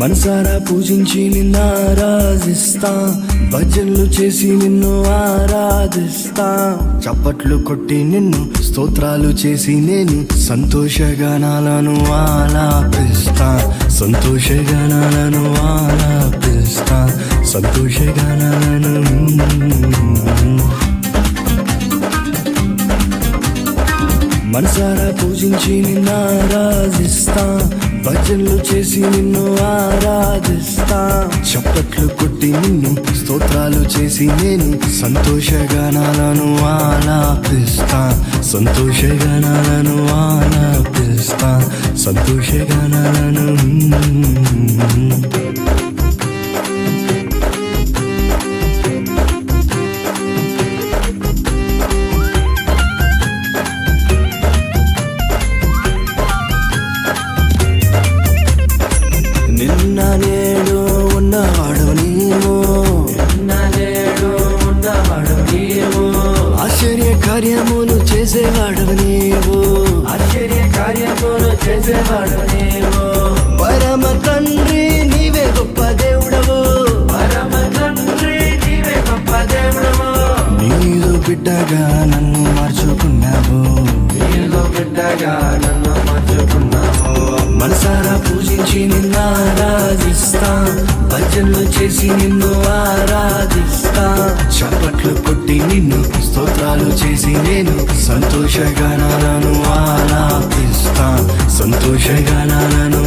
మనసారా పూజించి నిన్ను ఆరాధిస్తా, భజనలు చేసి నిన్ను ఆరాధిస్తా, చప్పట్లు కొట్టి నిన్ను స్తోత్రాలు చేసి నేను సంతోషగానాలను ఆలాపిస్తా, సంతోషగానాలను ఆలాపిస్తా, సంతోషగానాలను. మనసారా పూజించి నిన్ను ఆరాధిస్తా, భజనలు చేసి నిన్ను ఆరాధిస్తా, చప్పట్లు కొట్టి నిన్ను స్తోత్రాలు చేసి నేను సంతోషగానాలను ఆలాపిస్తా, సంతోషగానాలను ఆలాపిస్తా, సంతోషగానాలను. నిన్న నేడు ఉన్నవాడు నీవు, నిన్న నేడు ఉన్నవాడు నీవు, ఆశ్చర్య కార్యములు చేసేవాడు నీవు, ఆశ్చర్య కార్యములు చేసేవాడు నీవు, పరమ తండ్రి నీవే గొప్ప దేవుడవు, పరమ తండ్రి నీవే గొప్ప దేవుడవు, నీదు బిడ్డగా నన్ను మార్చుకున్నావు, నీదు బిడ్డగా నన్ను మార్చుకున్నావు. మనసారా పూజించి నిన్ను ఆరాధిస్తా, భజనలు చేసి నిన్ను ఆరాధిస్తా, చప్పట్లు కొట్టి నిన్ను స్తోత్రాలు చేసి నేను సంతోషగానాలను ఆలాపిస్తా, సంతోషగానాలను